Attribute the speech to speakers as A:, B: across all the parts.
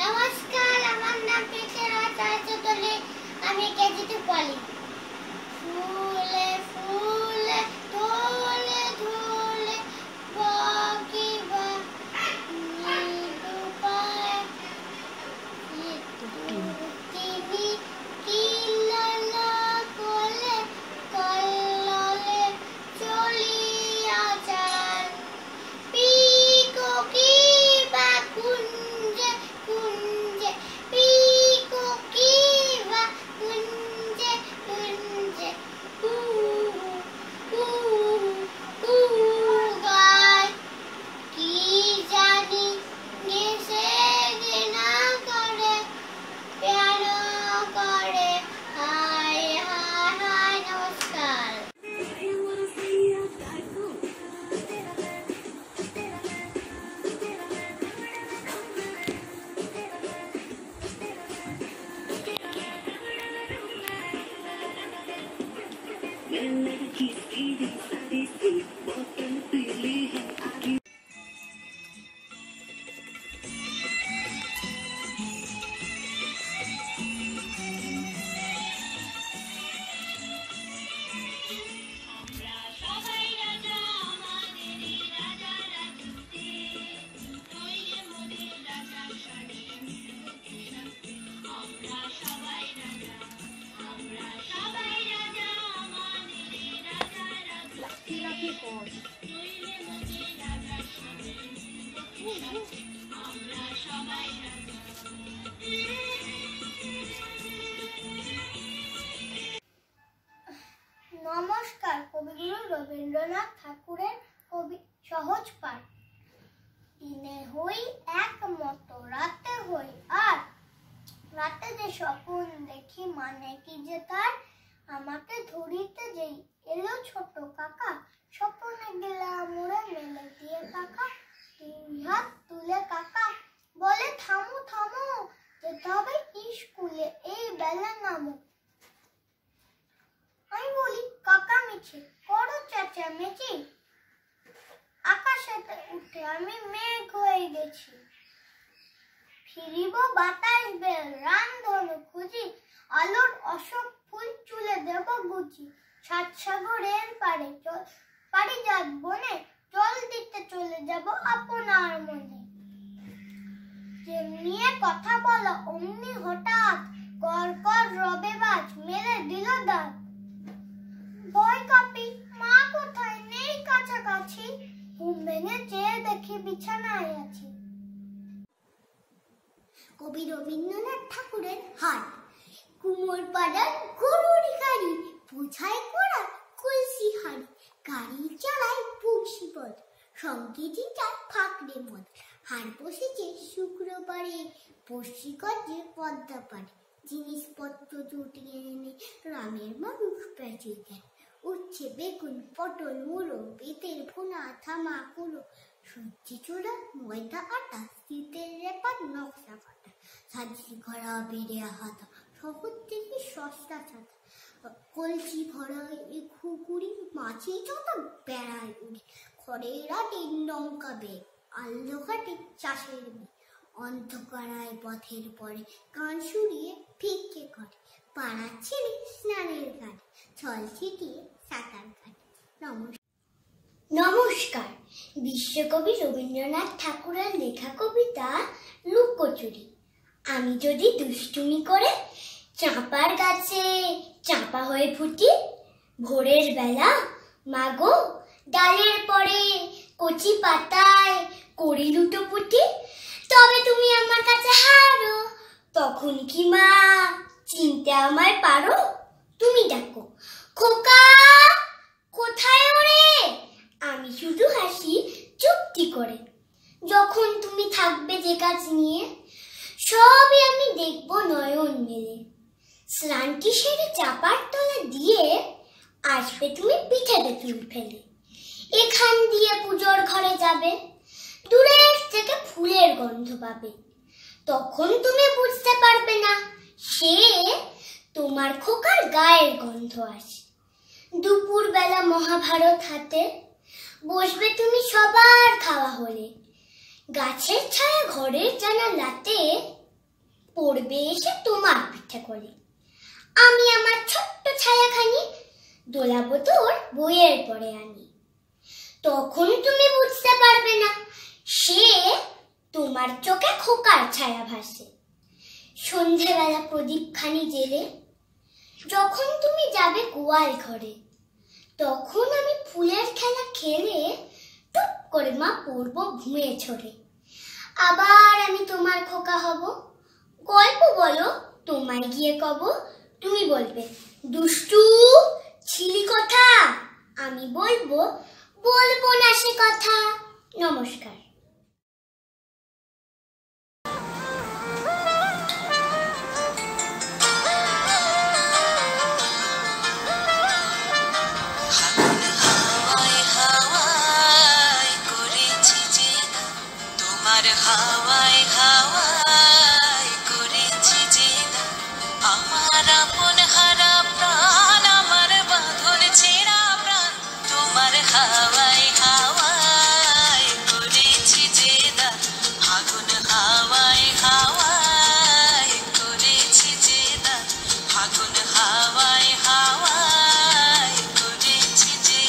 A: নমস্কার, আমার নাম পিছরা চৌধুরী। আমি কেজিতে পড়ি। ফুলে ফুলে ধুলে ধুলে বগিবা মৃদু পায়ে তিনি কিললা কোলে কল্ললে চলিয়া যান। পিকো কিবা কুঞ্জে কুঞ্জে, পিকো কিবা কুঞ্জে কুঞ্জে, গায় কি জানি গেছে ঘৃণা করে, প্যার করে। হায় হায় হায়। নমস্কার। নমস্কার। কবিগুরু রবীন্দ্রনাথ ঠাকুরের কবি সহজ পাঠ। দিনে হই এক মতো, রাতে হই আর। রাতে যে স্বপ্ন দেখি মানে কি যে তার, আমাকে ধরিতে যেই এলো ছোট কাকা। স্বপ্নে গেলাম মোড়ে মেলে দিয়ে কাকা, দুই হাত তুলে কাকা বলে থামো থামো, যেতে হবে স্কুলে, এই বেলা নামো। আমি বলি কাকা মিছে করো চেঁচামেচি, আকাশেতে উঠে আমি মেঘ হয়ে গেছি। ফিরিব বাতাস বেল রামধনু খুঁজি, আলোর অশোক ফুল চুলে দেব গুজি। সাত সাগরের পারে পারিজাত বনে, জল দিতে চলে যাব আপনার মনে। যেমনি কথা বলো অমনি হঠাৎ, কর কর রবে বাজ মেরে দিল দাঁত। ভয় কাঁপি, মা কোথায় নেই কাছাকাছি, ঘুম ভেঙে চেয়ে দেখি বিছানায় আছি। কবি রবীন্দ্রনাথ ঠাকুরের হাট। কুমোর পাড়ার গরুর গাড়ি, বোঝায় করা কলসি হাড়ি। গাড়ি চালায় বংশীপদ, সংগীতিটার ফাঁকড়ে মদ। হাট বসেছে শুক্রবারে, বর্ষি গজে পদ্মা পারে। জিনিসপত্র জুটিয়ে এনে গ্রামের মানুষ বেঁচে দেন। উচ্ছে বেগুন পটল মুড়ো, বেতের ভুনা থামা কুলো, সবজি চোড়া ময়দা আটা, শীতের রেপার নকশা কাটা। সাজি ঘোড়া বেড়ে হাতা, শহর থেকে সস্তা ছাতা। কলসি ভরা ঘুঘুড়ি, মাছি যত বেড়ায় উড়ি। খড়ের রাতে লঙ্কা বেগ, আল্লো ঘাটে চাষের মেয়ে। অন্ধকারায় পথের পরে কান শুরিয়ে ভিক্ষে করে। পাড়ার ছেলে স্নানের ঘাটে, ছল ছিটিয়ে সাঁতার কাটে। নমস্কার। বিশ্বকবি রবীন্দ্রনাথ ঠাকুরের লেখা কবিতা লুকোচুরি। আমি যদি দুষ্টুমি করে চাঁপার গাছে চাঁপা হয়ে ফুটি, ভোরের বেলা মাগো ডালের পরে কচি পাতায় করি লুটোপুটি, তবে তুমি আমার কাছে হারো। তখন কি মা চিনতে আমায় পারো? তুমি ডাকো খোকা কোথায় ওরে, আমি শুধু হাসি চুপটি করে। যখন তুমি থাকবে যে কাজ নিয়ে, সবই আমি দেখবো নয়ন মেলে। স্নানটি সেরে চাপার তলা দিয়ে আসবে তুমি পিঠেতে চুল ফেলে। এখান দিয়ে পুজোর ঘরে যাবে, দূরের থেকে ফুলের গন্ধ পাবে। তখন তুমি বুঝতে পারবে না সে তোমার খোকার গায়ের গন্ধ আসে। দুপুর বেলা মহাভারত হাতে বসবে তুমি সবার খাওয়া হলে। গাছের ছায়া ঘরের জানালাতে পড়বে এসে তোমার পিঠে করে। আমি আমার ছোট্ট ছায়াখানি দোলাবো তোর বইয়ের পরে আনি। তখন তুমি বুঝতে পারবে না সে তোমার চোখে খোকার ছায়া ভাসে। সন্ধেবেলা প্রদীপখানি জেলে যখন তুমি যাবে গোয়াল ঘরে, তখন আমি ফুলের খেলা খেলে টুপ করে মা পড়ব ঘুমিয়ে ছড়ে। আবার আমি তোমার খোকা হব, গল্প বলো তোমায় গিয়ে কব। তুমি বলবে দুষ্টু ছিলি কথা, আমি বলবো বলবো না সে কথা। নমস্কার।
B: হাওয়ায় হাওয়ায় করেছি যে আমার আপন হারা প্রাণ, আমার বাঁধন ছেঁড়া প্রাণ, তোমার হাওয়ায় হাওয়ায় করেছি যে আগুন, হাওয়ায় হাওয়ায় করেছি যে আগুন, হাওয়ায় হাওয়ায় করেছি যে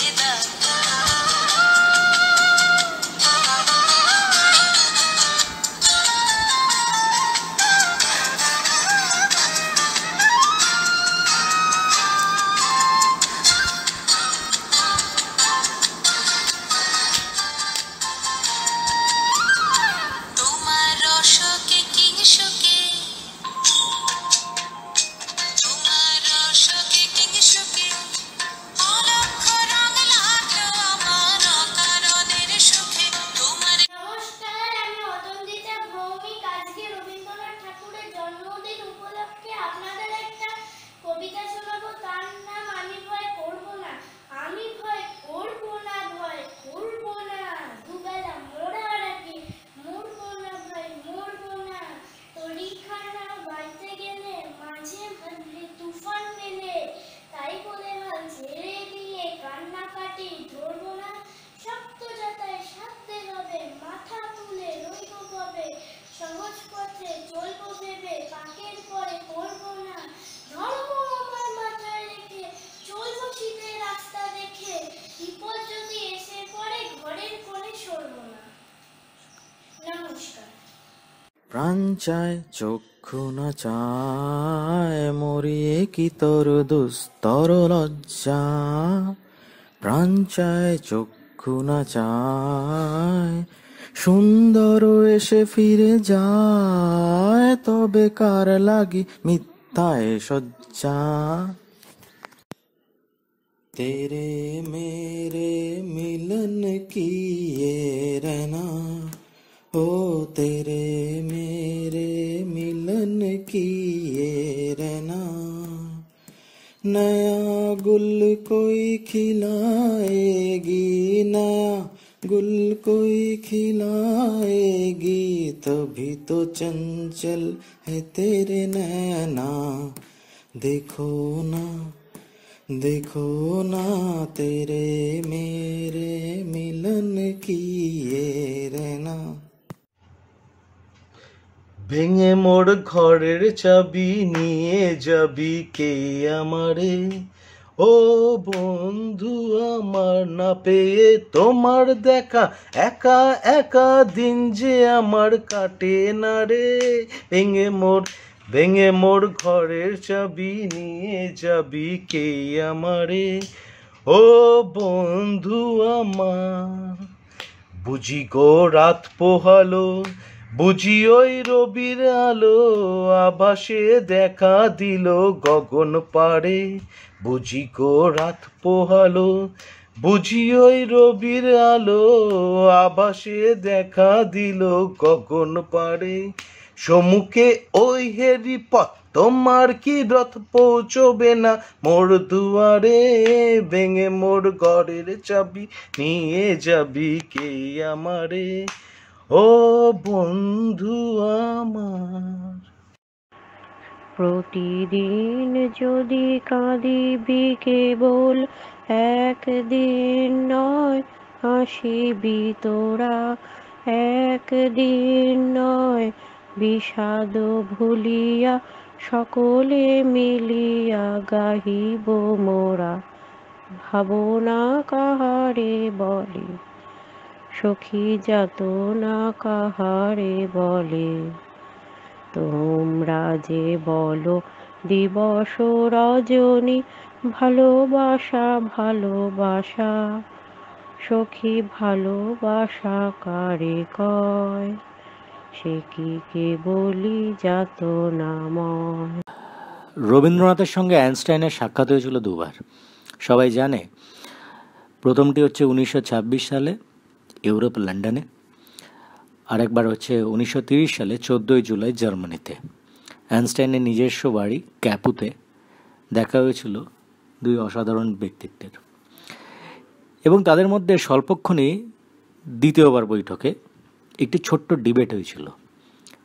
C: প্রাণ চায় চক্ষু না চায় মরিয়ে কি তোর দুস্তর লজ্জা। প্রাণ চায় চক্ষু না চায় সুন্দর এসে ফিরে যায়, তবে কার লাগি মিথ্যায় সজ্জা। तेरे मेरे मिलन की ये रहना, ओ तेरे मेरे मिलन की ये रहना। नया गुल कोई खिलाएगी, नया गुल कोई खिलाएगी, तभी तो चंचल है तेरे नैना। देखो ना देखो ना तेरे मेरे मिलन की ये रहना। ভেঙে মোর ঘরের চাবি নিয়ে যাবি কে আমারে, ও বন্ধু আমার না পেয়ে তোমার দেখা একা একা দিন যে আমার কাটে না রে। ভেঙে মোর ঘরের চাবি নিয়ে যাবি কে আমারে, ও বন্ধু আমার। বুঝি গো রাত পোহালো, বুঝি ওই রবির আলো, আভাসে দেখা দিল গগন পাড়ে। বুঝি গো রাত পোহালো, বুঝি ওই রবির আলো, আভাসে দেখা দিল গগন পাড়ে। সম্মুখে ওই হেরি পথ, তোমার কি রথ পৌঁছবে না মোর দুয়ারে। ভেঙে মোর ঘরের চাবি নিয়ে যাবি কে আমারে, ও বন্ধু আমার।
D: প্রতিদিন যদি কাঁদিবি কেবল একদিন নয়, হাসিবি তোরা একদিন নয়, বিষাদ ভুলিয়া সকলে মিলিয়া গাহিব মোরা, ভাবনা কাহারে বলে সখী যাতনা কাহারে বলে। তোমরা যে বলো দিবস রজনী, ভালোবাসা ভালোবাসা, সখী ভালোবাসা কারে কয়, সে কি কেবলই যাতনাময়।
E: রবীন্দ্রনাথের সঙ্গে আইনস্টাইনের সাক্ষাৎ হয়েছিল দুবার, সবাই জানে। প্রথমটি হচ্ছে 1926 সালে ইউরোপ লন্ডনে, আরেকবার হচ্ছে 1930 সালে 14 জুলাই জার্মানিতে। আইনস্টাইনের নিজস্ব বাড়ি ক্যাপুতে দেখা হয়েছিল দুই অসাধারণ ব্যক্তিত্বের, এবং তাদের মধ্যে স্বল্পক্ষণে দ্বিতীয়বার বৈঠকে একটি ছোট্ট ডিবেট হয়েছিল।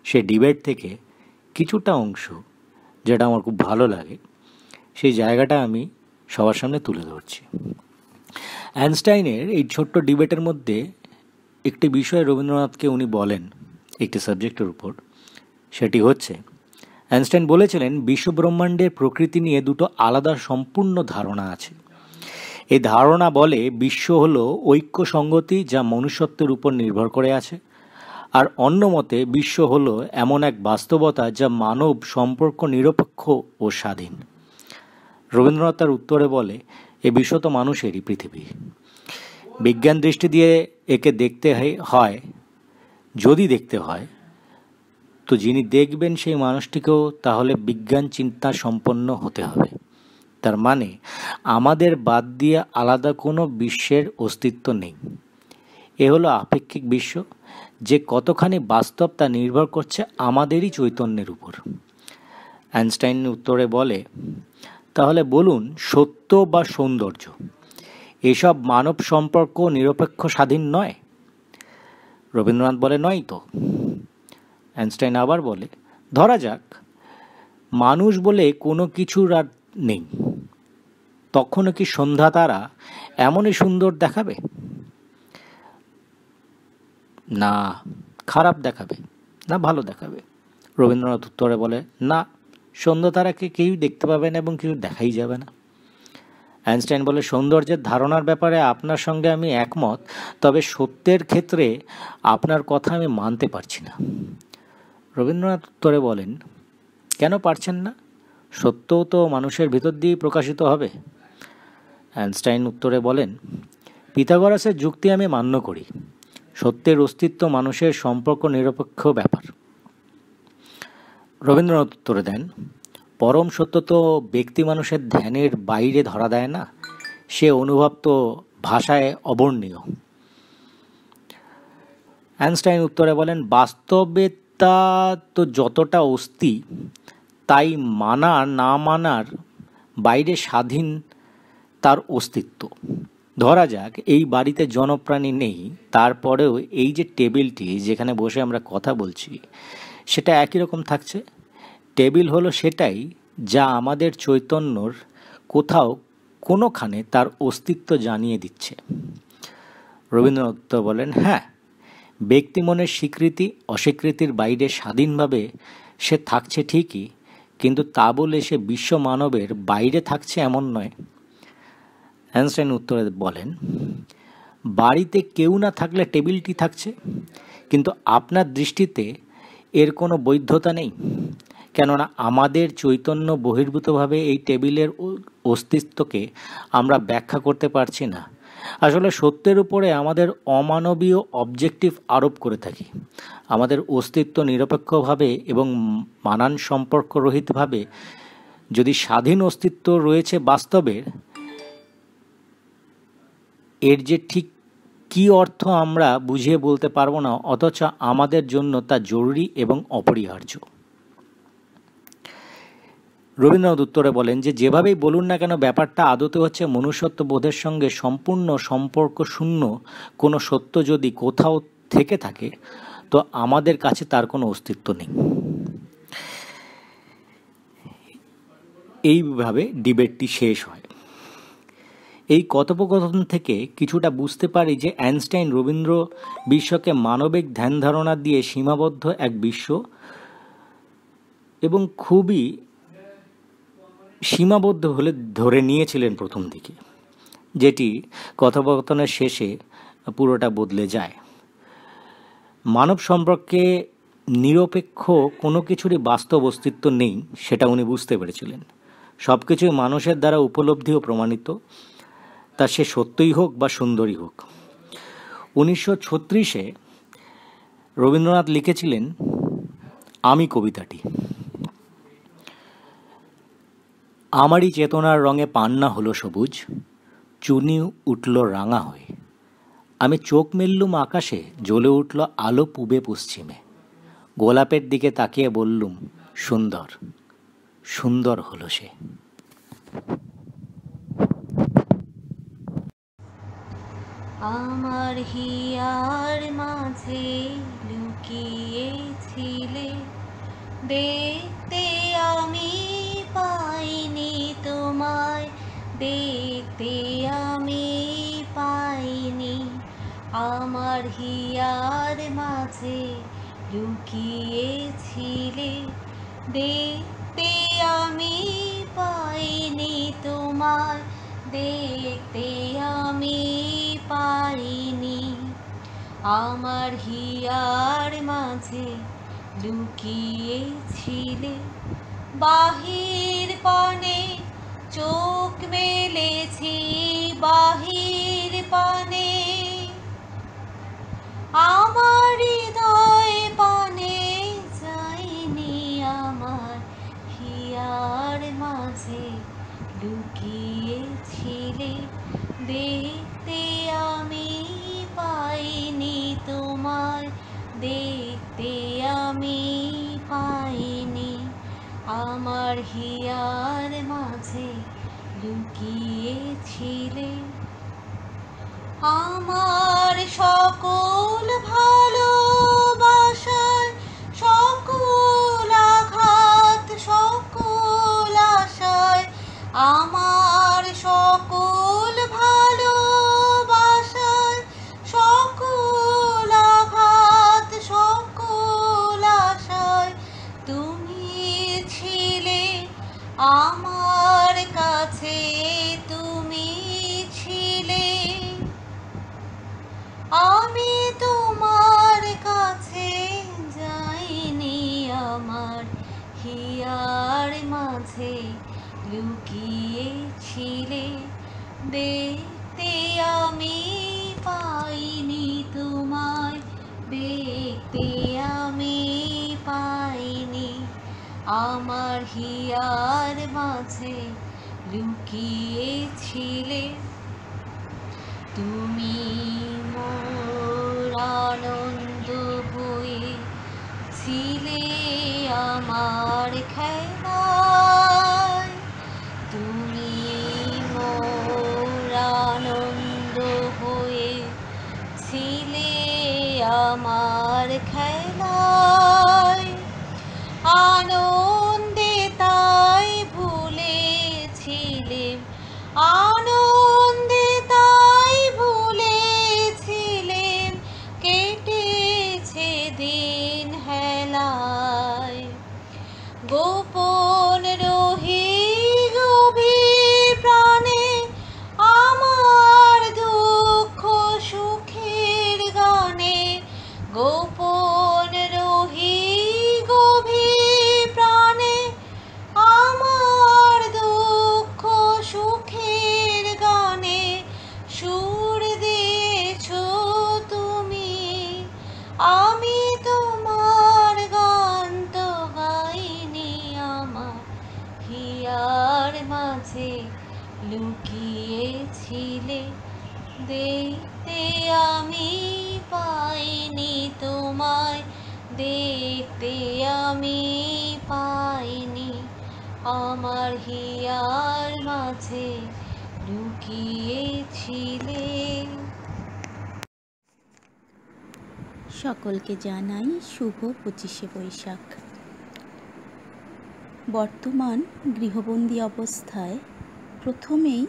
E: সেই ডিবেট থেকে কিছুটা অংশ, যেটা আমার খুব ভালো লাগে, সেই জায়গাটা আমি সবার সামনে তুলে ধরছি। আইনস্টাইনের এই ছোট্ট ডিবেটের মধ্যে একটি বিষয় রবীন্দ্রনাথকে উনি বলেন একটি সাবজেক্টের উপর, সেটি হচ্ছে আইনস্টাইন বলেছিলেন বিশ্বব্রহ্মাণ্ডের প্রকৃতি নিয়ে দুটো আলাদা সম্পূর্ণ ধারণা আছে। এই ধারণা বলে বিশ্ব হলো ঐক্য সংগতি যা মনুষ্যত্বের উপর নির্ভর করে আছে, আর অন্য মতে বিশ্ব হলো এমন এক বাস্তবতা যা মানব সম্পর্ক নিরপেক্ষ ও স্বাধীন। রবীন্দ্রনাথ তার উত্তরে বলে এ বিশ্ব তো মানুষেরই পৃথিবী। বিজ্ঞান দৃষ্টি দিয়ে একে দেখতে হয়, যদি দেখতে হয় তো যিনি দেখবেন সেই মানুষটিকেও তাহলে বিজ্ঞান চিন্তা সম্পন্ন হতে হবে। তার মানে আমাদের বাদ দিয়ে আলাদা কোনো বিশ্বের অস্তিত্ব নেই। এ হলো আপেক্ষিক বিশ্ব, যে কতখানি বাস্তব তা নির্ভর করছে আমাদেরই চৈতন্যের উপর। আইনস্টাইন উত্তরে বলে তাহলে বলুন সত্য বা সৌন্দর্য এসব মানব সম্পর্ক নিরপেক্ষ স্বাধীন নয়? রবীন্দ্রনাথ বলে নয় তো। আইনস্টাইন আবার বলে ধরা যাক মানুষ বলে কোনো কিছুর আর নেই, তখনও কি সন্ধ্যা তারা এমনই সুন্দর দেখাবে? না খারাপ দেখাবে, না ভালো দেখাবে? রবীন্দ্রনাথ উত্তরে বলে না, সন্ধ্যা তারাকে কেউ দেখতে পাবে না এবং কেউ দেখাই যাবে না। আইনস্টাইন বলে সৌন্দর্যের ধারণার ব্যাপারে আপনার সঙ্গে আমি একমত, তবে সত্যের ক্ষেত্রে আপনার কথা আমি মানতে পারছি না। রবীন্দ্রনাথ উত্তরে বলেন কেন পারছেন না? সত্যও তো মানুষের ভিতর দিয়েই প্রকাশিত হবে। আইনস্টাইন উত্তরে বলেন পিথাগোরাসের যুক্তি আমি মান্য করি, সত্যের অস্তিত্ব মানুষের সম্পর্ক নিরপেক্ষ ব্যাপার। রবীন্দ্রনাথ উত্তরে দেন পরম সত্য তো ব্যক্তি মানুষের ধ্যানের বাইরে ধরা দেয় না, সে অনুভব তো ভাষায় অবর্ণীয়। আইনস্টাইন উত্তরে বলেন বাস্তবে তা তো যতটা অস্তি তাই মানা না মানার বাইরে স্বাধীন তার অস্তিত্ব। ধরা যাক এই বাড়িতে জনপ্রাণী নেই, তারপরেও এই যে টেবিলটি যেখানে বসে আমরা কথা বলছি সেটা একই রকম থাকছে। টেবিল হলো সেটাই যা আমাদের চৈতন্যর কোথাও কোনোখানে তার অস্তিত্ব জানিয়ে দিচ্ছে। রবীন্দ্রনাথ বলেন হ্যাঁ, ব্যক্তি মনের স্বীকৃতি অস্বীকৃতির বাইরে স্বাধীনভাবে সে থাকছে ঠিকই, কিন্তু তা বলে সে বিশ্ব মানবের বাইরে থাকছে এমন নয়। আইনস্টাইন উত্তরে বলেন বাড়িতে কেউ না থাকলে টেবিলটি থাকছে, কিন্তু আপনার দৃষ্টিতে এর কোনো বৈধতা নেই, কেননা আমাদের চৈতন্য বহির্ভূতভাবে এই টেবিলের অস্তিত্বকে আমরা ব্যাখ্যা করতে পারছি না। আসলে সত্যের উপরে আমাদের অমানবীয় অবজেক্টিভ আরোপ করে থাকি। আমাদের অস্তিত্ব নিরপেক্ষভাবে এবং মানান সম্পর্ক রহিতভাবে যদি স্বাধীন অস্তিত্ব রয়েছে বাস্তবের, এর যে ঠিক কী অর্থ আমরা বুঝিয়ে বলতে পারবো না, অথচ আমাদের জন্য তা জরুরি এবং অপরিহার্য। রবীন্দ্রনাথ উত্তরে বলেন যে যেভাবেই বলুন না কেন ব্যাপারটা আদতে হচ্ছে মনুষ্যত্ব বোধের সঙ্গে সম্পূর্ণ সম্পর্ক শূন্য কোনো সত্য যদি কোথাও থেকে থাকে তো আমাদের কাছে তার কোনো অস্তিত্ব নেই। এইভাবে ডিবেটটি শেষ হয়। এই কথোপকথন থেকে কিছুটা বুঝতে পারি যে আইনস্টাইন রবীন্দ্র বিশ্বকে মানবিক ধ্যান ধারণা দিয়ে সীমাবদ্ধ এক বিশ্ব এবং খুবই সীমাবদ্ধ হলে ধরে নিয়েছিলেন প্রথম দিকে, যেটি কথোপকথনের শেষে পুরোটা বদলে যায়। মানব সম্পর্কে নিরপেক্ষ কোনো কিছুরই বাস্তব অস্তিত্ব নেই সেটা উনি বুঝতে পেরেছিলেন। সব কিছুই মানুষের দ্বারা উপলব্ধি ও প্রমাণিত, তা সে সত্যই হোক বা সুন্দরী হোক। 1936-এ রবীন্দ্রনাথ লিখেছিলেন আমি কবিতাটি। আমারই চেতনার রঙে পান্না হলো সবুজ, চুনি উঠল রাঙা হয়ে, আমি চোখ মেললুম আকাশে, জ্বলে উঠল আলো পূবে পশ্চিমে, গোলাপের দিকে তাকিয়ে বললুম সুন্দর, সুন্দর হলো সে।
B: আমার হিয়ার মাঝে লুকিয়েছিলে, দেখতে আমি পাইনি তোমায়, দেখতে আমি পাইনি। আমার হিয়ার মাঝে লুকিয়েছিলে, দেখতে আমি পাইনি তোমায়, দেখতে আমি পাইনি। আমার হিয়ার মাঝে লুকিয়েছিলে, বাহির পানে চোখ মেলেছি, বাহির পানে আমার হৃদয় পানে যাইনি। আমার হিয়ার মাঝে লুকিয়েছিলে, দেখতে আমি পাইনি তোমায়, দেখতে আমি পাইনি। আমার হিয়ার মাঝে লুকিয়েছিলে। আমার সকল ভালোবাসায়, সকল আঘাত, সকল আশায়, আমার সকল ভালোবাসায়, সকল আঘাত, সকল আশায় তুমি ছিলে আমার কাছে, তুমি ছিলে। আমি তোমার কাছে যাইনি, আমার হিয়ার মাঝে লুকিয়েছিলে, দেখতে আমি পাইনি তোমায়, দেখতে আমি পাইনি। আমার হিয়ার মাঝে লুকিয়েছিলে, তুমি মোর আনন্দ হয়ে ছিলে আমার খেলায়, তুমি মোর আনন্দ হয়ে ছিলে আমার খেলায়। আনন্দে তাই ভুলেছিলে, আনন্দে তাই ভুলেছিলেন, কেটেছে দিন হেলায়। গোপন রহি গভীর প্রাণে আমার দুঃখ সুখের গানে, গোপন রহি গভীর প্রাণে আমার দুঃখ সুখের গানে, সুর দিয়েছ তুমি, আমি তোমার গান তো গাইনি। আমার হিয়ার মাঝে লুকিয়েছিলে, দেখতে আমি পাইনি তোমায়, দেখতে আমি পাইনি। আমার হিয়ার মাঝে লুকিয়েছিলে।
F: সকলকে জানাই শুভ 25শে বৈশাখ। বর্তমান গৃহবন্দী অবস্থায় প্রথমেই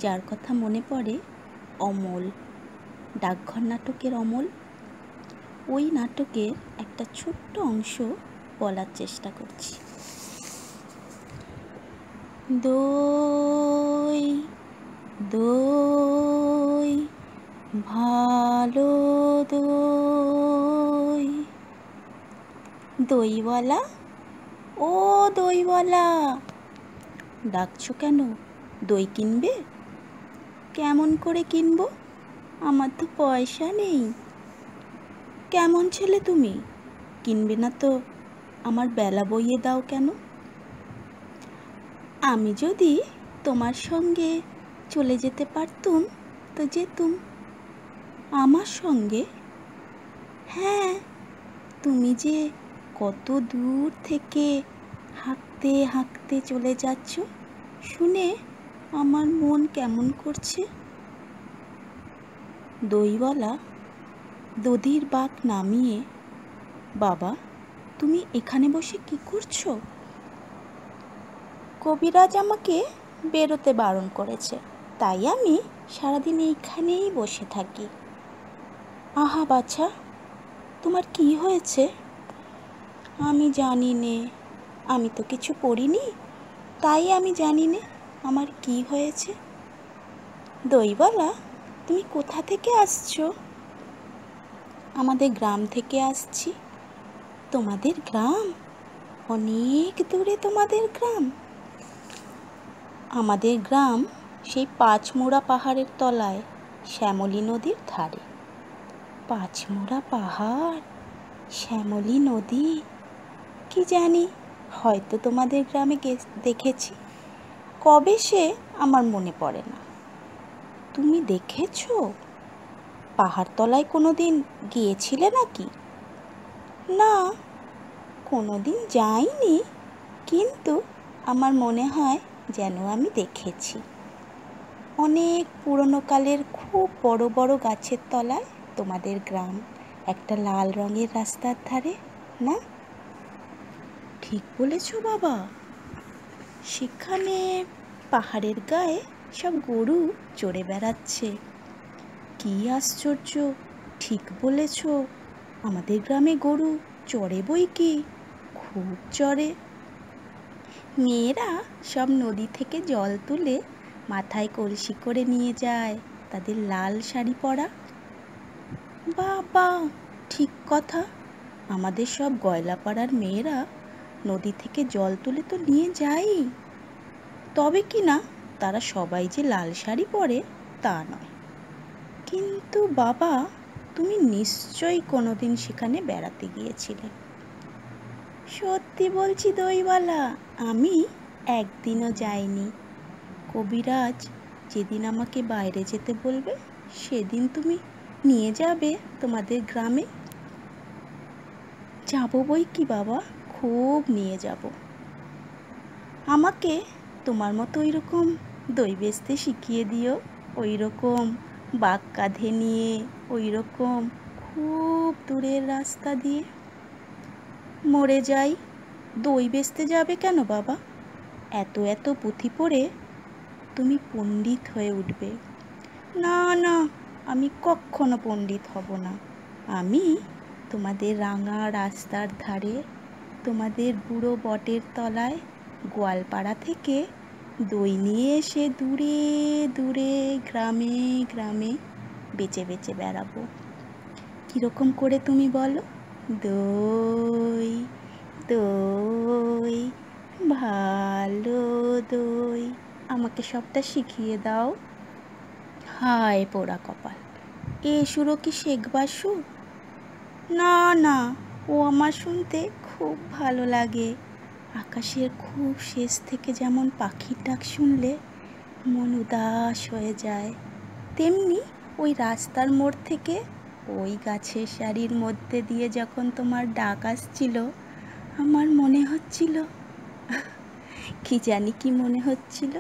F: যার কথা মনে পড়ে অমল, ডাকঘর নাটকের অমল। ওই নাটকের একটা ছোট্ট অংশ বলার চেষ্টা করছি। দই দই ভালো দই, দইওয়ালা ও দইওয়ালা, ডাকছো কেন? দই কিনবে? কেমন করে কিনবো? আমার তো পয়সা নেই। কেমন ছেলে তুমি? কিনবে না তো আমার বেলা বইয়ে দাও কেন? আমি যদি তোমার সঙ্গে চলে যেতে পারতুম তো যেতুম। আমার সঙ্গে? হ্যাঁ, তুমি যে কত দূর থেকে হাঁকতে হাঁকতে চলে যাচ্ছ শুনে আমার মন কেমন করছে। দইওয়ালা দধির বাঁক নামিয়ে, বাবা তুমি এখানে বসে কি করছো? কবিরাজ আমাকে বেরোতে বারণ করেছে, তাই আমি সারাদিন এইখানেই বসে থাকি। আহা বাছা, তোমার কি হয়েছে? আমি জানি নে, আমি তো কিছু পড়িনি, তাই আমি জানি নে আমার কি হয়েছে। দইওয়ালা তুমি কোথা থেকে আসছো? আমাদের গ্রাম থেকে আসছি। তোমাদের গ্রাম? অনেক দূরে তোমাদের গ্রাম? আমাদের গ্রাম সেই পাঁচমোড়া পাহাড়ের তলায়, শ্যামলী নদীর ধারে। পাঁচমোড়া পাহাড়, শ্যামলী নদী, কি জানি, হয়তো তোমাদের গ্রামে দেখেছি, কবে সে আমার মনে পড়ে না। তুমি দেখেছো? পাহাড়তলায় কোনো দিন গিয়েছিলে নাকি? না, কোনো দিন যাইনি, কিন্তু আমার মনে হয় যেন আমি দেখেছি। অনেক পুরনো কালের খুব বড় বড় গাছের তলায় তোমাদের গ্রাম, একটা লাল রঙের রাস্তার ধারে, না? ঠিক বলেছ বাবা। সেখানে পাহাড়ের গায়ে সব গরু চড়ে বেড়াচ্ছে। কি আশ্চর্য, ঠিক বলেছ, আমাদের গ্রামে গরু চড়ে বই কি, খুব চড়ে। মেয়েরা সব নদী থেকে জল তুলে মাথায় কলসি করে নিয়ে যায়, তাদের লাল শাড়ি পরা। বাবা, ঠিক কথা, আমাদের সব গয়লাপাড়ার মেয়েরা নদী থেকে জল তুলে তো নিয়ে যায়ই, তবে কি না তারা সবাই যে লাল শাড়ি পরে তা নয়। কিন্তু বাবা, তুমি নিশ্চয়ই কোনোদিন সেখানে বেড়াতে গিয়েছিলে। সত্যি বলছি দইওয়ালা, আমি একদিনও যাইনি। কবিরাজ যেদিন আমাকে বাইরে যেতে বলবে সেদিন তুমি নিয়ে যাবে তোমাদের গ্রামে। যাবো বই কি বাবা, খুব নিয়ে যাব। আমাকে তোমার মতো ওই রকম দই বেচতে শিখিয়ে দিও, ওই রকম বাঁক কাঁধে নিয়ে, ওই রকম খুব দূরের রাস্তা দিয়ে। মরে যাই, দই বেচতে যাবে কেন বাবা? এত এত পুঁথি পড়ে তুমি পণ্ডিত হয়ে উঠবে। না না, আমি কখনো পণ্ডিত হব না। আমি তোমাদের রাঙা রাস্তার ধারে, তোমাদের বুড়ো বটের তলায় গোয়ালপাড়া থেকে দই নিয়ে এসে দূরে দূরে গ্রামে গ্রামে বেচে বেচে বেড়াবো। কীরকম করে তুমি বলো? দই দই ভালো দই, আমাকে সবটা শিখিয়ে দাও। হায় পোড়া কপাল, এ সুরও কি শেখবার সুর? না না, ও আমার শুনতে খুব ভালো লাগে। আকাশের খুব শেষ থেকে যেমন পাখির ডাক শুনলে মন উদাস হয়ে যায়, তেমনি ওই রাস্তার মোড় থেকে ওই গাছের সারির মধ্যে দিয়ে যখন তোমার ডাক আসছিল, আমার মনে হচ্ছিল, কি জানি কি মনে হচ্ছিল।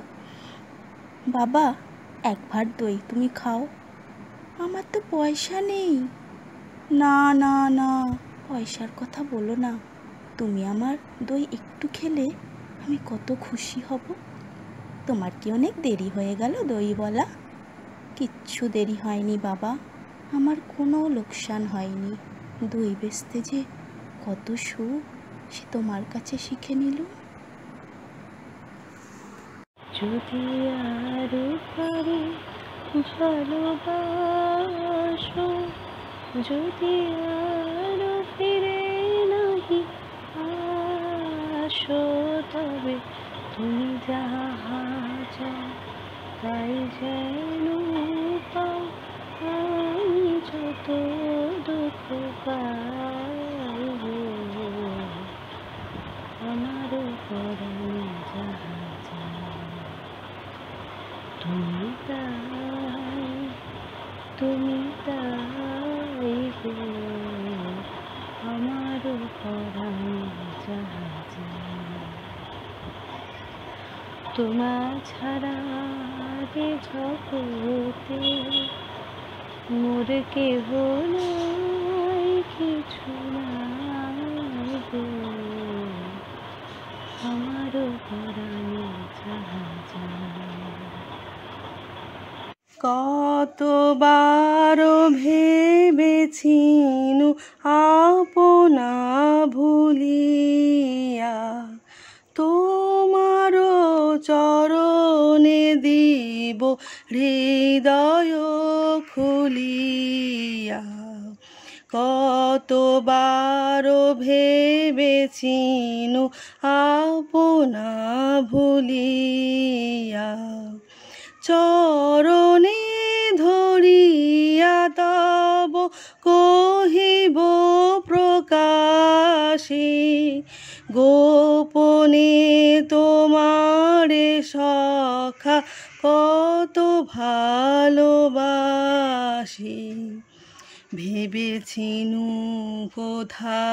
F: বাবা, এক ভাঁড় দই তুমি খাও। আমার তো পয়সা নেই। না না না, পয়সার কথা বলো না, তুমি আমার দই একটু খেলে আমি কত খুশি হব। তোমার কি অনেক দেরি হয়ে গেল দইওয়ালা? কিচ্ছু দেরি হয়নি বাবা, আমার কোনো লোকসান হয়নি। দই বেচতে যে কত সুখ সে তোমার কাছে শিখে নিলুম।
D: যদি আরো পারি ভালোবাসো, যদি আরো ফিরে নাহি আসো, তবে তুমি যাহা চাও তাই যেন পাও। আমি যত দুঃখ পাইব আমার পরাণে যাহা চাও, তুমি তাই গো আমার পরাণে যাহা চাও। তোমার ছাড়া যে জগতে মোর কেহ নাই, কিছু নাই গো আমার পরাণে যাহা চাও।
G: কতবার ভেবেছিনু আপনা ভুলিয়া, তোমার চরণে দিব হৃদয় খুলিয়া। কতবার ভেবেছিনু আপনা ভুলিয়া, চরণে ধরিয়া তব কহিব প্রকাশে, গোপনে তোমারে সখা কত ভালোবাসি। ভেবেছিনু কোথা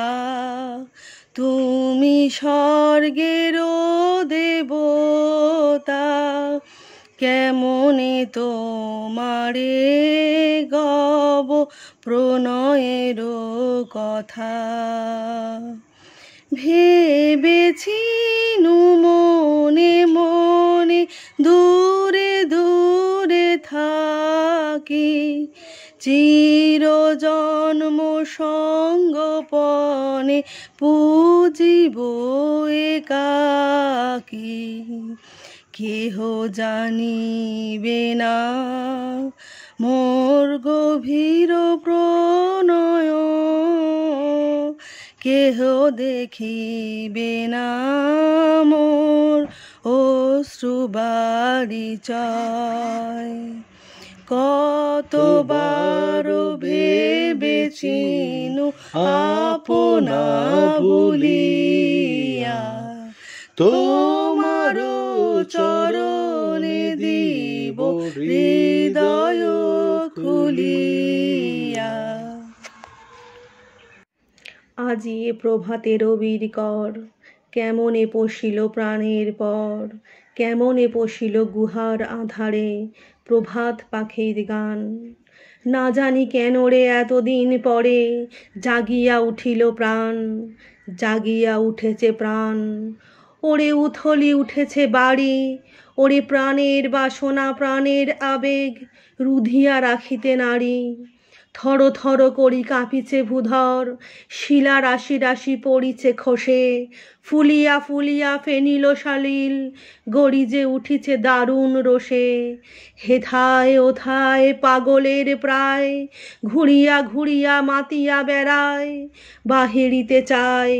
G: তুমি স্বর্গের দেবতা, কেমনে তোমারে গব প্রণয়ের কথা। ভেবেছিনু মনে মনে দূরে দূরে থাকি, চিরজন্ম সঙ্গপনে পুজিব একাকী। কেহ জানিবে না মোর গভীর প্রণয়, কেহ দেখিবে না মোর অশ্রুবারিচয়। কতবার ভেবেছিনু আপনা ভুলিয়া, তোমার চরণে দিব হৃদয় খুলিয়া। আজি এ প্রভাতে রবির কর, কেমনে পশিল প্রাণের পর, কেমনে পশিল গুহার আধারে প্রভাত পাখির গান। না জানি কেন রে এতদিন পরে জাগিয়া উঠিল প্রাণ, জাগিয়া উঠেছে প্রাণ। ওরে উথলি উঠেছে বাড়ি, ওরে প্রাণের বাসনা প্রাণের আবেগ রুধিয়া রাখিতে নারী। থর থর করি কাঁপিছে ভূধর, শিলা রাশি রাশি পড়িছে খসে, ফুলিয়া ফুলিয়া ফেনিল শালিল গড়িজে উঠিছে দারুণ রোষে। হেথায় ওথায় পাগলের প্রায় ঘুরিয়া ঘুরিয়া মাতিয়া বেড়ায়, বাহিরিতে চায়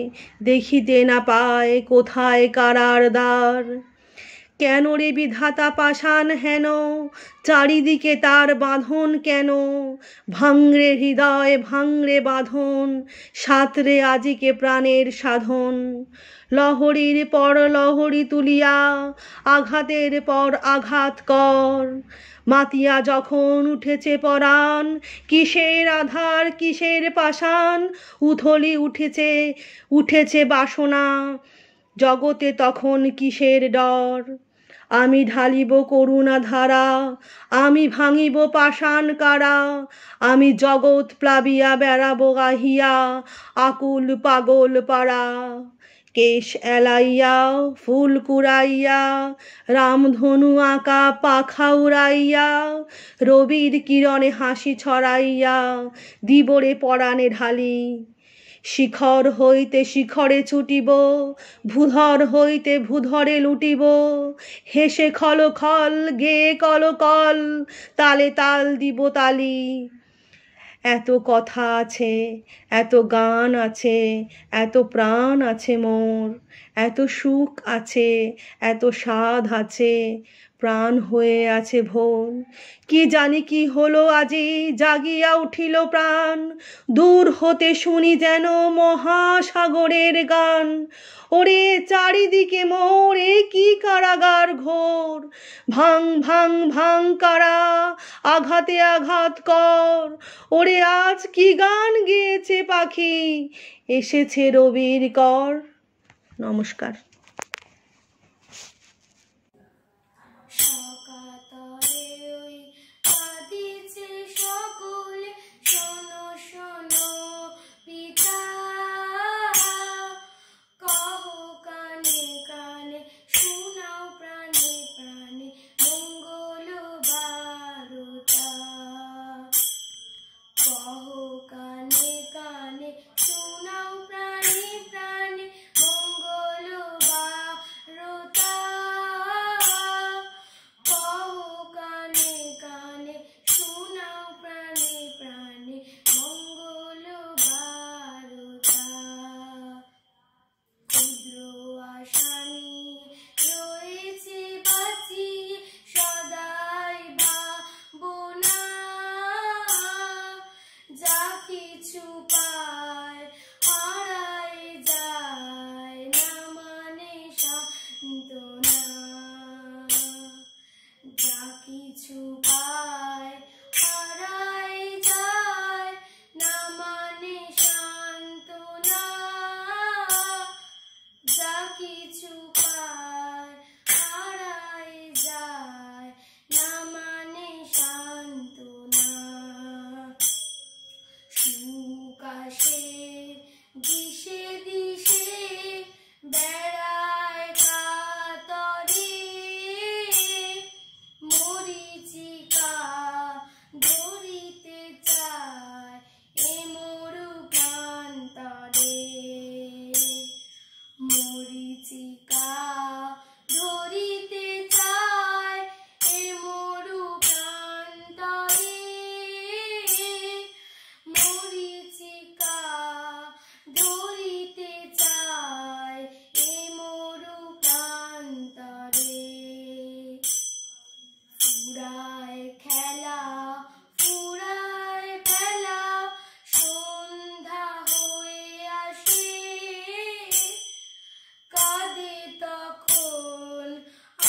G: দেখিতে না পায় কোথায় কারার দ্বার। কেন রে বিধাতা পাষাণ হেন, চারিদিকে তার বাঁধন কেন? ভাঙরে হৃদয় ভাঙরে বাঁধন, সাতরে আজিকে প্রাণের সাধন। লহরীর পর লহরী তুলিয়া আঘাতের পর আঘাত কর, মাতিয়া যখন উঠেছে পরাণ কিসের আধার কিসের পাষাণ। উথলি উঠেছে উঠেছে বাসনা, জগতে তখন কিসের ডর। আমি ঢালিব করুণা ধারা, আমি ভাঙিব পাষাণ কারা, আমি জগৎ প্লাবিয়া বেড়াবো গাহিয়া আকুল পাগল পাড়া। কেশ এলাইয়া ফুল কুড়াইয়া রামধনু আঁকা পাখা উড়াইয়া রবির কিরণে হাসি ছড়াইয়া দিবরে পরাণে ঢালি শিখর হইতে শিখরে ছুটিব ভূধর হইতে ভূধরে লুটিব হেসে খল খল গেয়ে কল কল তালে তাল দিব তালি এত কথা আছে এত গান আছে এত প্রাণ আছে মোর এত সুখ আছে এত স্বাদ আছে প্রাণ হয়ে আছে ভোর কি জানি কি হলো আজি জাগিয়া উঠিল প্রাণ দূর হতে শুনি যেন মহাসাগরের গান ওরে চারিদিকে মোরে কি কারাগার ঘোর ভাং ভাং ভাং কারা আঘাতে আঘাত কর ওরে আজ কি গান গেয়েছে পাখি এসেছে রবির কর। নমস্কার।
A: সকাতরে ওই কাঁদিছে সকলে, শোনো শোনো পিতা, কহ কানে কানে, শোনাও প্রাণে প্রাণে, মঙ্গল বারতা। কহ কানে কানে, শোনাও প্রাণে প্রাণে, মঙ্গল বারতা। কহ কানে কানে, শোনাও প্রাণে প্রাণে, মঙ্গল বারতা। ক্ষুদ্র আশা নিয়ে রয়েছে বাঁচিয়ে, সদাই ভাবনা, যা কিছু পায় হারায় যায় না মানে সান্ত্বনা। যা কিছু পায় হারায় যায় না মানে সান্ত্বনা। যা কিছু পায় হারায় যায় না মানে সান্ত্বনা। সুখ আসে দিশে দিশে, বেড়ায় কাতরে, মরীচিকা ধরিতে চায় এ মরু প্রান্তরে। মরীচিকা ধরিতে চায় এ মরু প্রান্তরে। মরীচিকা ধরিতে চায় এ মরু প্রান্তরে। ফুরায় খেলা ফুরায় বেলা, সন্ধ্যা হয়ে আসে, কাঁদে তখন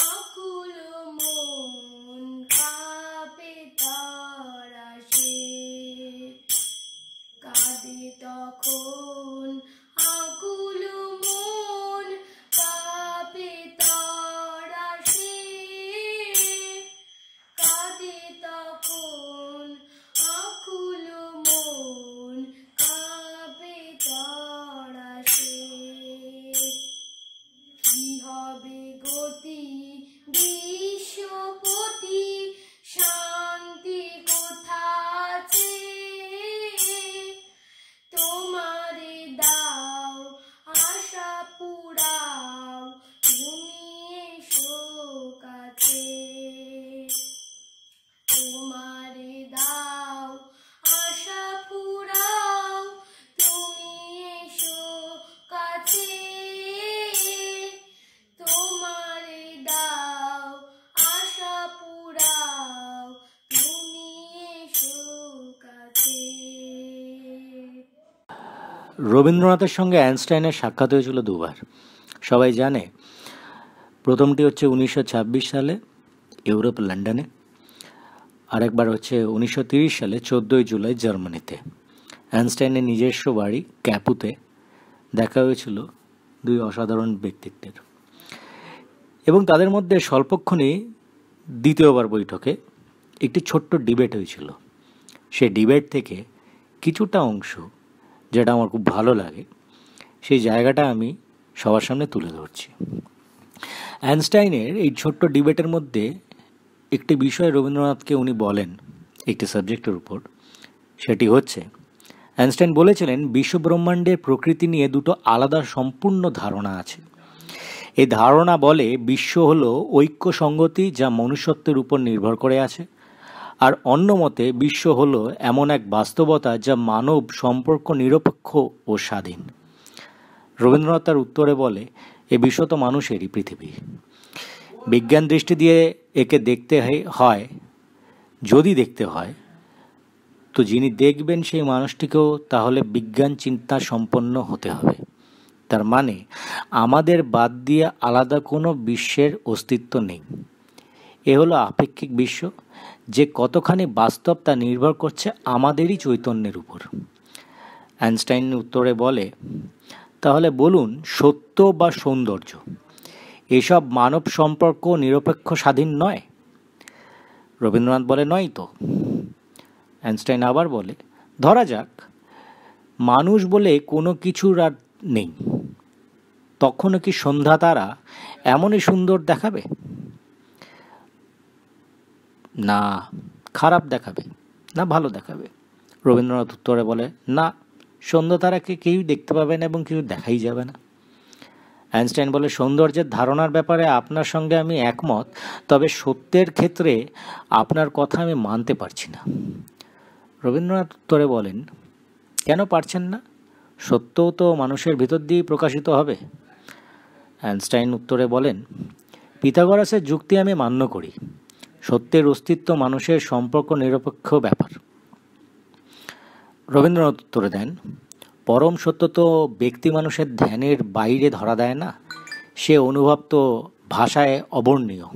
A: আকুল মন, কাঁপে তরাসে। কাঁদে তখন আকুল মন, কাঁপে তরাসে। কাঁদে তখন আকুল মন, কাঁপে তরাসে। কি হবে গতি বিশ্বপতি, শান্তি কোথা আছে? তোমারে দাও আশা পুরাও, তুমি এসো কাছে। তোমারে দাও আশা পুরাও, তুমি এসো কাছে। তোমারে দাও আশা পুরাও, তুমি এসো কাছে।
E: রবীন্দ্রনাথের সঙ্গে আইনস্টাইনের সাক্ষাৎ হয়েছিল দুবার। সবাই জানে, প্রথমটি হচ্ছে 1926 সালে ইউরোপ লন্ডনে, আরেকবার হচ্ছে 1930 সালে 14 জুলাই জার্মানিতে। আইনস্টাইনের নিজস্ব বাড়ি ক্যাপুতে দেখা হয়েছিল দুই অসাধারণ ব্যক্তিত্বের, এবং তাদের মধ্যে স্বল্পক্ষণেই দ্বিতীয়বার বৈঠকে একটি ছোট্ট ডিবেট হয়েছিল। সেই ডিবেট থেকে কিছুটা অংশ, যেটা আমার খুব ভালো লাগে, সেই জায়গাটা আমি সবার সামনে তুলে ধরছি। আইনস্টাইনের এই ছোট্ট ডিবেটের মধ্যে একটি বিষয় রবীন্দ্রনাথকে উনি বলেন একটি সাবজেক্টের উপর, সেটি হচ্ছে আইনস্টাইন বলেছিলেন বিশ্বব্রহ্মাণ্ডের প্রকৃতি নিয়ে দুটো আলাদা সম্পূর্ণ ধারণা আছে। এই ধারণা বলে বিশ্ব হলো ঐক্য সংগতি যা মনুষ্যত্বের উপর নির্ভর করে আছে, আর অন্য মতে বিশ্ব হলো এমন এক বাস্তবতা যা মানব সম্পর্ক নিরপেক্ষ ও স্বাধীন। রবীন্দ্রনাথ তার উত্তরে বলে এ বিশ্ব তো মানুষেরই পৃথিবী। বিজ্ঞান দৃষ্টি দিয়ে একে দেখতে হয়, যদি দেখতে হয় তো যিনি দেখবেন সেই মানুষটিকেও তাহলে বিজ্ঞান চিন্তা সম্পন্ন হতে হবে। তার মানে আমাদের বাদ দিয়ে আলাদা কোনো বিশ্বের অস্তিত্ব নেই। এ হলো আপেক্ষিক বিশ্ব, যে কতখানি বাস্তব তা নির্ভর করছে আমাদেরই চৈতন্যের উপর। আইনস্টাইন উত্তরে বলে তাহলে বলুন সত্য বা সৌন্দর্য এসব মানব সম্পর্ক নিরপেক্ষ স্বাধীন নয়? রবীন্দ্রনাথ বলে নয় তো। আইনস্টাইন আবার বলে ধরা যাক মানুষ বলে কোনো কিছুর আর নেই, তখনও কি সন্ধ্যা তারা এমনই সুন্দর দেখাবে? না খারাপ দেখাবে, না ভালো দেখাবে? রবীন্দ্রনাথ উত্তরে বলে না, সন্ধ্যা তারাকে কেউ দেখতে পাবে না এবং কেউ দেখাই যাবে না। আইনস্টাইন বলে সৌন্দর্যের ধারণার ব্যাপারে আপনার সঙ্গে আমি একমত, তবে সত্যের ক্ষেত্রে আপনার কথা আমি মানতে পারছি না। রবীন্দ্রনাথ উত্তরে বলেন কেন পারছেন না? সত্যও তো মানুষের ভিতর দিয়েই প্রকাশিত হবে। আইনস্টাইন উত্তরে বলেন পিথাগোরাসের যুক্তি আমি মান্য করি, সত্যের অস্তিত্ব মানুষের সম্পর্ক নিরপেক্ষ ব্যাপার। রবীন্দ্রনাথ উত্তরে দেন পরম সত্য তো ব্যক্তি মানুষের ধ্যানের বাইরে ধরা দেয় না, সে অনুভব তো ভাষায় অবর্ণীয়।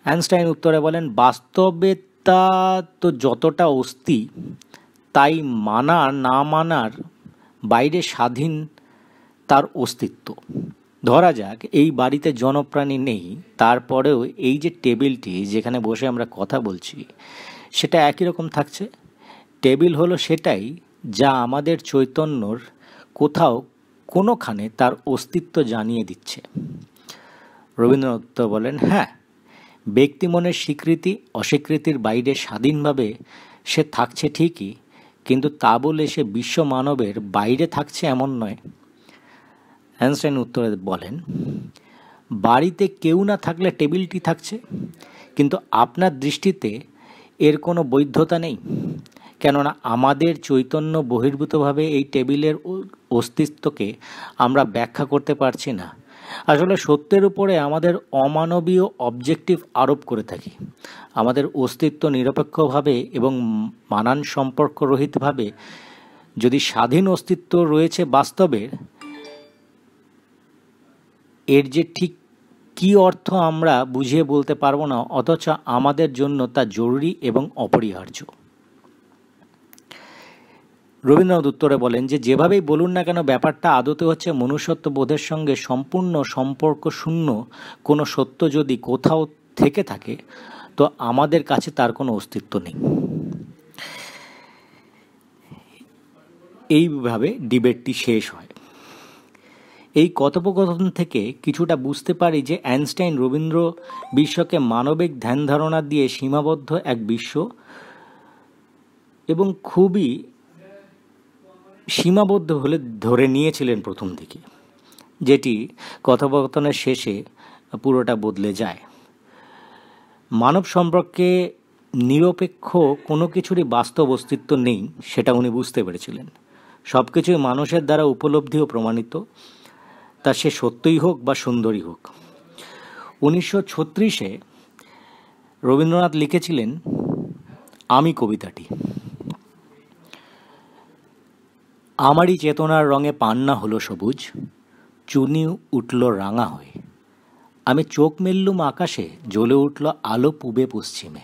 E: আইনস্টাইন উত্তরে বলেন বাস্তবে তা তো যতটা অস্তি তাই মানা না মানার বাইরে স্বাধীন তার অস্তিত্ব। ধরা যাক এই বাড়িতে জনপ্রাণী নেই, তারপরেও এই যে টেবিলটি যেখানে বসে আমরা কথা বলছি সেটা একই রকম থাকছে। টেবিল হলো সেটাই যা আমাদের চৈতন্যর কোথাও কোনোখানে তার অস্তিত্ব জানিয়ে দিচ্ছে। রবীন্দ্রনাথ বলেন হ্যাঁ, ব্যক্তি মনের স্বীকৃতি অস্বীকৃতির বাইরে স্বাধীনভাবে সে থাকছে ঠিকই, কিন্তু তা বলে সে বিশ্ব মানবের বাইরে থাকছে এমন নয়। আইনস্টাইন উত্তরে বলেন বাড়িতে কেউ না থাকলে টেবিলটি থাকছে, কিন্তু আপনার দৃষ্টিতে এর কোনো বৈধতা নেই, কেননা আমাদের চৈতন্য বহির্ভূতভাবে এই টেবিলের অস্তিত্বকে আমরা ব্যাখ্যা করতে পারছি না। আসলে সত্যের উপরে আমাদের অমানবীয় অবজেক্টিভ আরোপ করে থাকি। আমাদের অস্তিত্ব নিরপেক্ষভাবে এবং মানান সম্পর্ক রহিতভাবে যদি স্বাধীন অস্তিত্ব রয়েছে বাস্তবের, এর যে ঠিক কী অর্থ আমরা বুঝিয়ে বলতে পারবো না, অথচ আমাদের জন্য তা জরুরি এবং অপরিহার্য। রবীন্দ্রনাথ উত্তরে বলেন যে যেভাবেই বলুন না কেন ব্যাপারটা আদতে হচ্ছে মনুষ্যত্ব বোধের সঙ্গে সম্পূর্ণ সম্পর্ক শূন্য কোনো সত্য যদি কোথাও থেকে থাকে তো আমাদের কাছে তার কোনো অস্তিত্ব নেই। এইভাবে ডিবেটটি শেষ হয়। এই কথোপকথন থেকে কিছুটা বুঝতে পারি যে আইনস্টাইন রবীন্দ্র বিশ্বকে মানবিক ধ্যান ধারণা দিয়ে সীমাবদ্ধ এক বিশ্ব এবং খুবই সীমাবদ্ধ হলে ধরে নিয়েছিলেন প্রথম দিকে, যেটি কথোপকথনের শেষে পুরোটা বদলে যায়। মানব সম্পর্কে নিরপেক্ষ কোনো কিছুরই বাস্তব অস্তিত্ব নেই সেটা উনি বুঝতে পেরেছিলেন। সব কিছুই মানুষের দ্বারা উপলব্ধি ও প্রমাণিত, তা সে সত্যই হোক বা সুন্দরই হোক। 1936-এ রবীন্দ্রনাথ লিখেছিলেন আমি কবিতাটি। আমারই চেতনার রঙে পান্না হলো সবুজ, চুনি উঠল রাঙা হয়ে, আমি চোখ মেললুম আকাশে, জ্বলে উঠল আলো পূবে পশ্চিমে,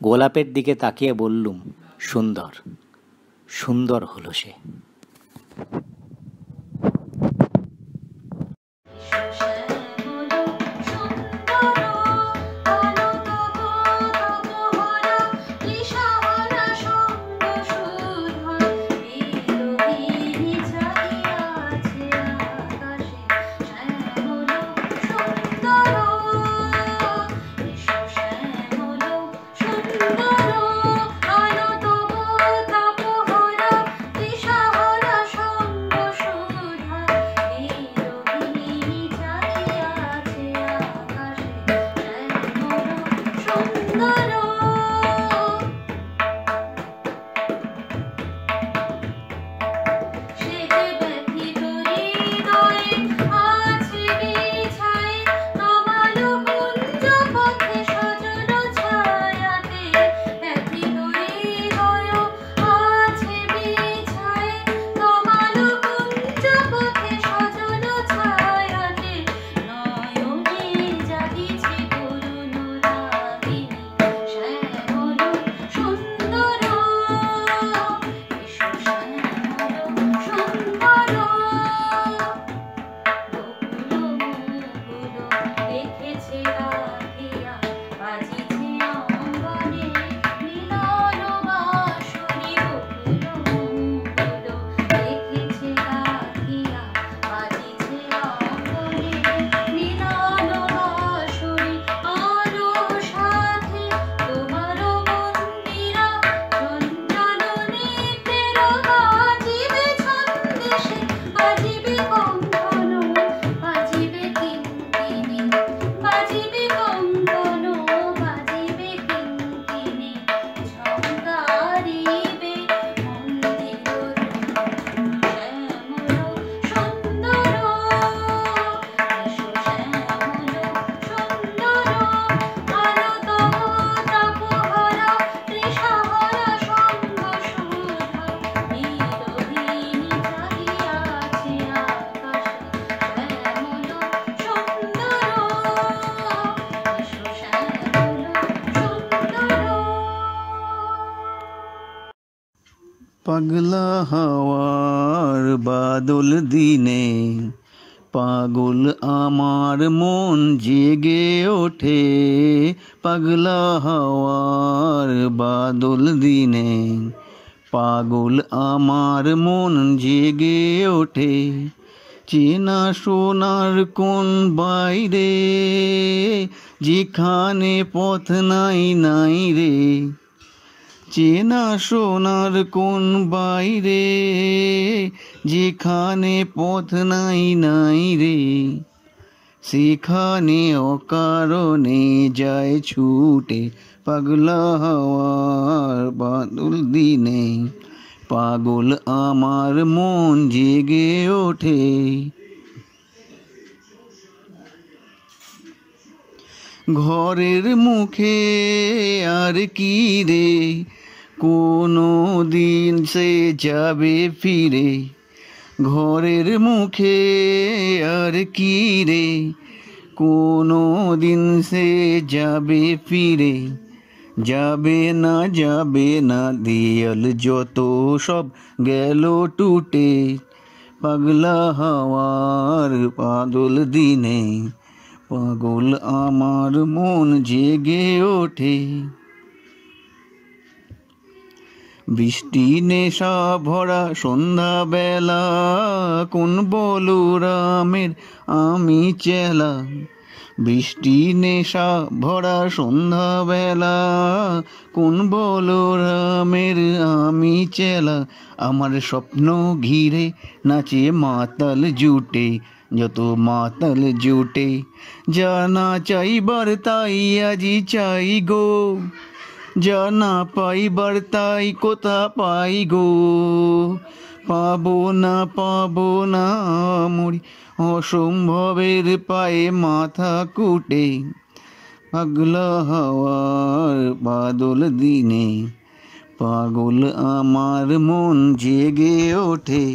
E: গোলাপের দিকে তাকিয়ে বললুম সুন্দর, সুন্দর হলো সে।
H: পাগলা হাওয়ার বাদল দিনে পাগল আমার মন জেগে ওঠে, পাগলা হাওয়ার বাদল দিনে পাগল আমার মন জেগে ওঠে। চেনা সোনার কোন বাইরে যেখানে পথ নাই নাই রে, চেনা সোনার কোন বাইরে যেখানে পথ নাই নাই রে, সেখানে অকারণে যায় ছুটে, পাগলা হাওয়ার বাদল দিনে পাগল আমার মন জেগে ওঠে। ঘরের মুখে আর কি রে কোনো দিন সে যাবে ফিরে, ঘরের মুখে আর কি রে কোনো দিন সে যাবে ফিরে, যাবে না দেয়াল যত সব গেল টুটে, পাগলা হাওয়ার বাদল দিনে পাগল আমার মন জেগে ওঠে। বৃষ্টি নেশা ভরা সন্ধ্যাবেলা কোন বলরামের আমি চেলা, বৃষ্টি নেশা ভরা সন্ধ্যাবেলা কোন বলরামের আমি চেলা, আমার স্বপ্ন ঘিরে নাচে মাতাল জুটে, যত মাতাল জুটে জানা চাইবার তাই আজি চাই গো, জানা পাইবার তাই কোথা পাই গো, পাবো না মরি অসম্ভবের পায়ে মাথা কুটে, পাগলা হাওয়ার বাদল দিনে পাগল আমার মন জেগে ওঠে।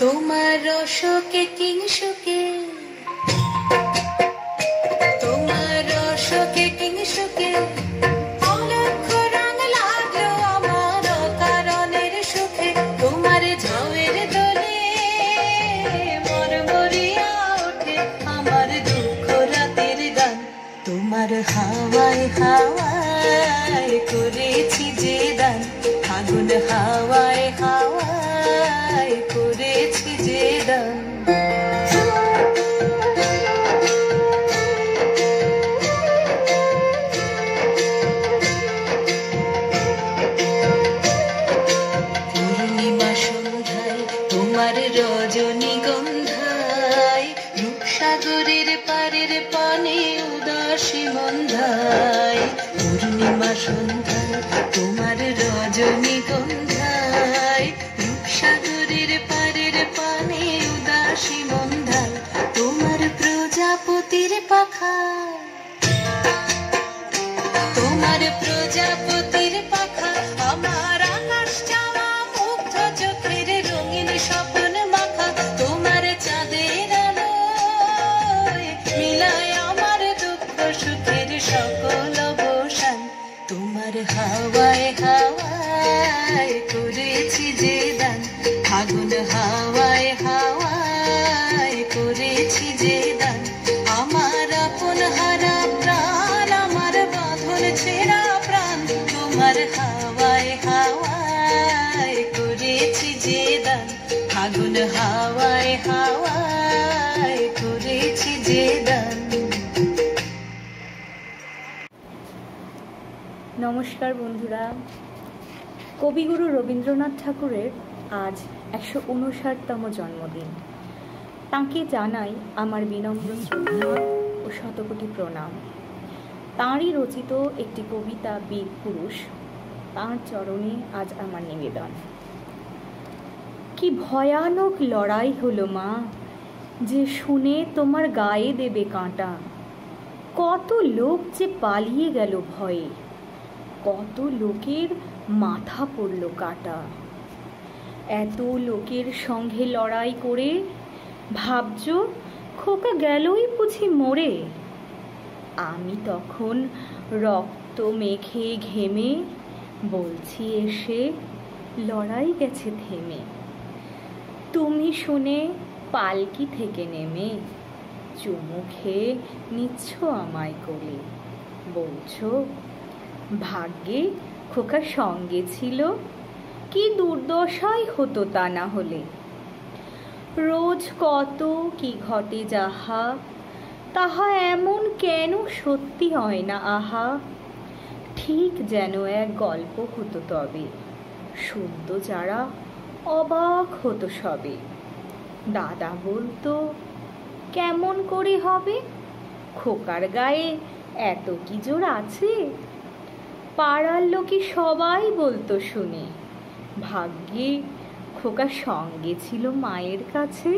B: তোমার রসকে কিংসুকে, তোমার রসকে কিংসুকে অলক্ষ রং লাগলো আমার অকারণের সুখে। তোমার ঝাউয়ের দোলে মরমরিয়া ওঠে আমার দুঃখ রাতের গান। তোমার হাওয়ায় হাওয়ায় করেছি যে দান, ফাগুন হাওয়ায় হাওয়ায় করেছি যে দান। পূর্ণিমা সন্ধ্যায় তোমার রজনীগন্ধায়, রূপসাগরের পারের পানে উদাসী মন্ধায়। পূর্ণিমা সন্ধ্যায় তোমার রজনীগন্ধায়, রূপসাগরের পারের পানে উদাসী মন্ধায়। তোমার প্রজাপতির পাখা, তোমার প্রজাপতির পাখা আমার আকাশ চাওয়া মুগ্ধ চোখের রঙিন স্বপ্ন মাখা। তোমার চাঁদের আলোয় মিলায় আমার দুঃখ সুখের সকল অবসান। তোমার হাওয়ায় হাওয়ায় করেছি যে দান, ফাগুন হাওয়ায় হাওয়ায় করেছি যে দান। আমার আপন হারা প্রাণ, আমার বাঁধন ছেঁড়া প্রাণ, তোমার হাওয়ায় হাওয়ায় করেছি যে দান, ফাগুন হাওয়ায় হাওয়ায় করেছি যে দান।
D: নমস্কার বন্ধুরা, কবিগুরু রবীন্দ্রনাথ ঠাকুরের আজ ১৫৯তম জন্মদিন। তাঁকে জানাই আমার বিনম্র শ্রদ্ধা ও শতকোটি প্রণাম। তাঁরই রচিত একটি কবিতা বীর পুরুষ, তাঁর চরণে আজ আমার নিবেদন। কি ভয়ানক লড়াই হলো মা, যে শুনে তোমার গায়ে দেবে কাঁটা। কত লোক যে পালিয়ে গেল ভয়ে, কত লোকের মাথা পড়ল কাটা। এত লোকের সঙ্গে লড়াই করে ভাবছ খোকা গেলই বুঝি মরে। আমি তখন রক্ত মেখে ঘেমে বলছি এসে লড়াই গেছে থেমে। তুমি শুনে পালকি থেকে নেমে চুমু খেয়ে নিচ্ছ আমায় কোলে, বলছো ভাগ্যে খোকা সঙ্গে ছিল, কি দুর্দশাই হতো তা না হলে। রোজ কত কি ঘটে যাহা, তাহা এমন কেন সত্যি হয় না আহা। ঠিক যেন এক গল্প হতো তবে, শুদ্ধ যারা অবাক হতো সবে। দাদা বলতো কেমন করে হবে, খোকার গায়ে এত কি জোর আছে। পাড়ার লোকে সবাই বলতো শুনে, ভাগ্যে খোকা সঙ্গে ছিল মায়ের কাছে।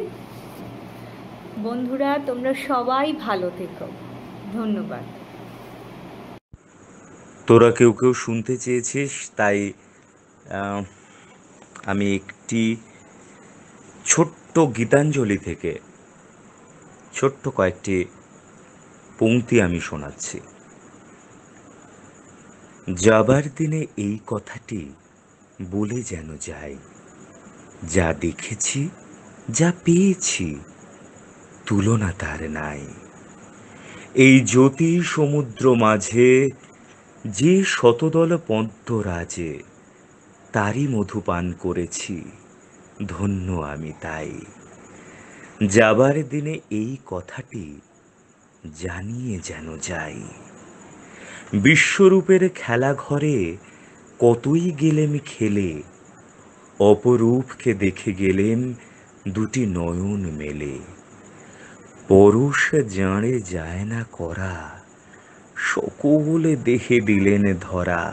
D: বন্ধুরা, তোমরা সবাই ভালো থেকো, ধন্যবাদ।
C: তোরা কেউ কেউ শুনতে চেয়েছিস, তাই আমি একটি ছোট্ট গীতাঞ্জলি থেকে ছোট্ট কয়েকটি পংক্তি আমি শোনাচ্ছি। যাবার দিনে এই কথাটি বলে যেন যাই, যা দেখেছি যা পেয়েছি তুলনা তার নাই। এই জ্যোতি সমুদ্র মাঝে যে শতদল পদ্ম রাজে, তারই মধুপান করেছি ধন্য আমি তাই। যাবার দিনে এই কথাটি জানিয়ে যেন যাই। বিশ্বরূপের খেলা ঘরে কতই গেলেম খেলে, অপরূপকে দেখে গেলেম দুটি নয়ন মেলে। পরশ জাঁড়ে যায় না করা, সকলে দেহে দিলেন ধরা।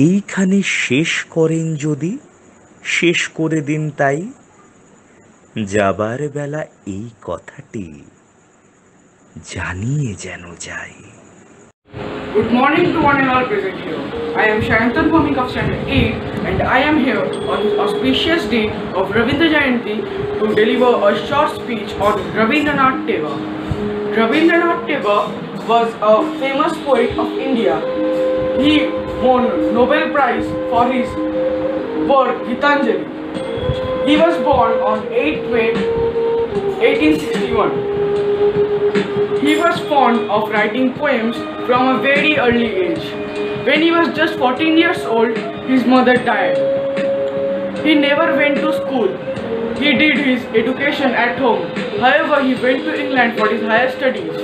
C: এইখানে শেষ করেন যদি, শেষ করে দিন তাই। যাবার বেলা এই কথাটি জানিয়ে যেন যাই।
I: Good morning to one and all present here. I am Shayanthan Bhumik of Standard 8 and I am here on this auspicious day of Ravindra Jayanti to deliver a short speech on Rabindranath Tagore. Rabindranath Tagore was a famous poet of India. He won Nobel Prize for his work Gitanjali. He was born on 8 May 1861. He was fond of writing poems from a very early age. When he was just 14 years old, his mother died. He never went to school. He did his education at home. However, he went to England for his higher studies.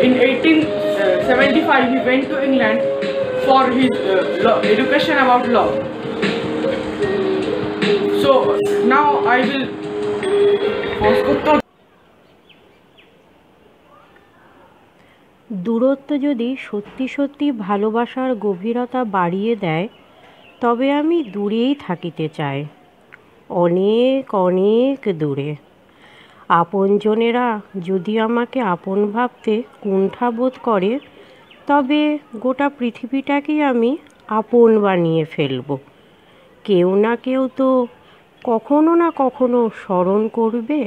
I: In 1875, he went to England for his education about law. So now I will
J: দূরত্ব যদি সত্যি সত্যি ভালোবাসার গভীরতা বাড়িয়ে দেয়, তবে আমি দূরেই থাকিতে চাই, অনেক অনেক দূরে। আপনজনেরা যদি আমাকে আপন ভাবতে কুণ্ঠাবোধ করে, তবে গোটা পৃথিবীটাকেই আমি আপন বানিয়ে ফেলব। কেউ না কেউ তো কখনো না কখনো স্মরণ করবে।